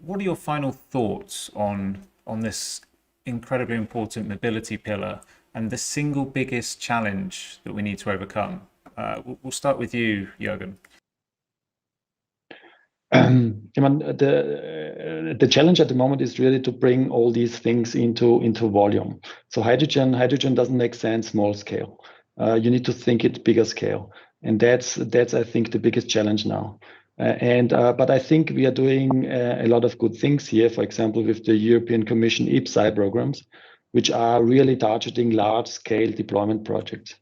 what are your final thoughts on this incredibly important mobility pillar and the single biggest challenge that we need to overcome? We'll start with you, Juergen. The challenge at the moment is really to bring all these things into volume. So hydrogen doesn't make sense small scale. You need to think it bigger scale, and that's I think the biggest challenge now. But I think we are doing a lot of good things here. For example, with the European Commission IPCEI programs, which are really targeting large scale deployment projects.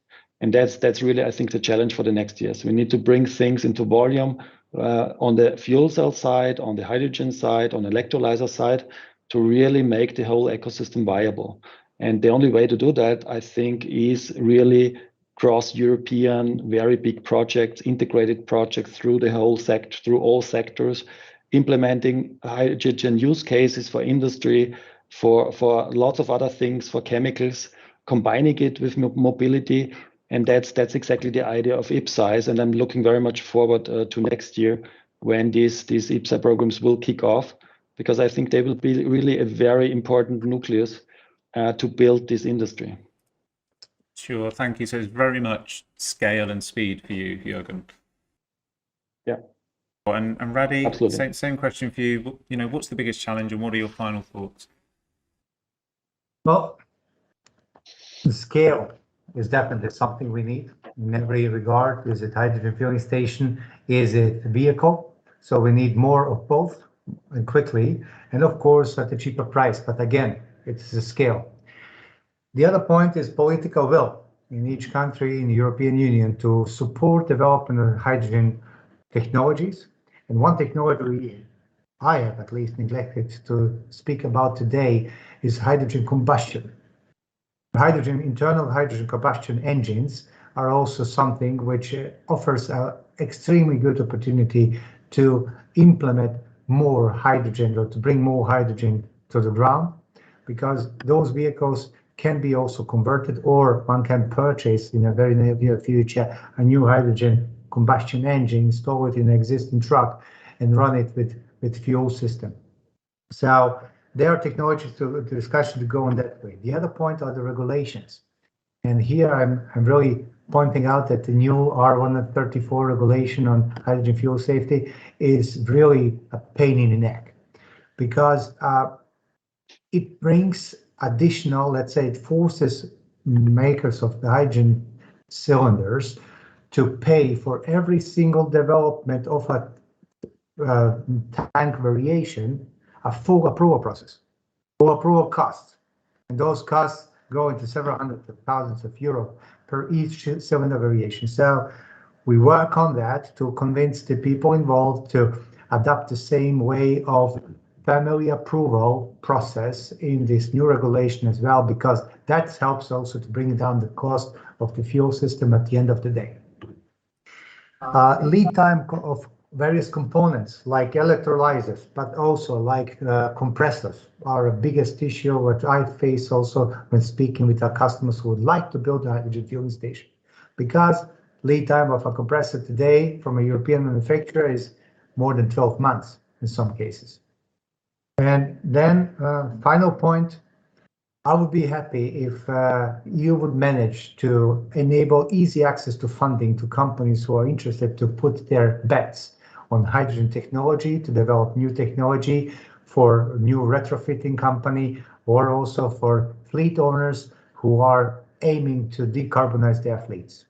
And that's really, I think, the challenge for the next years. We need to bring things into volume on the fuel cell side, on the hydrogen side, on the electrolyzer side, to really make the whole ecosystem viable. And the only way to do that, I think, is really cross-European, very big projects, integrated projects through the whole sector, through all sectors, implementing hydrogen use cases for industry, for lots of other things, for chemicals, combining it with mobility. And that's exactly the idea of IPCEI. And I'm looking very much forward to next year when these IPCEI programs will kick off, because I think they will be really a very important nucleus to build this industry. Sure, thank you. So it's very much scale and speed for you, Juergen. Yeah. And Radi, absolutely. Same question for you. You know, what's the biggest challenge and what are your final thoughts? Well, the scale is definitely something we need in every regard. Is it hydrogen fueling station? Is it vehicle? So we need more of both and quickly, and of course at a cheaper price. But again, it's the scale. The other point is political will in each country in the European Union to support development of hydrogen technologies. And one technology I have at least neglected to speak about today is hydrogen combustion. Internal hydrogen combustion engines are also something which offers an extremely good opportunity to implement more hydrogen or to bring more hydrogen to the ground, because those vehicles can be also converted, or one can purchase in a very near future a new hydrogen combustion engine, install it in an existing truck and run it with fuel system. So there are technologies to discussion to go in that way. The other point are the regulations. And here I'm really pointing out that the new R134 regulation on hydrogen fuel safety is really a pain in the neck, because it brings additional, let's say, it forces makers of the hydrogen cylinders to pay for every single development of a tank variation, a full approval process, full approval costs. And those costs go into several hundreds of thousands of euros per each cylinder variation. So we work on that to convince the people involved to adopt the same way of family approval process in this new regulation as well, because that helps also to bring down the cost of the fuel system at the end of the day. Lead time of various components like electrolyzers, but also like compressors are a biggest issue what I face also when speaking with our customers who would like to build a hydrogen fueling station, because lead time of a compressor today from a European manufacturer is more than 12 months in some cases. And then final point, I would be happy if you would manage to enable easy access to funding to companies who are interested to put their bets on hydrogen technology, to develop new technology for new retrofitting company, or also for fleet owners who are aiming to decarbonize their fleets.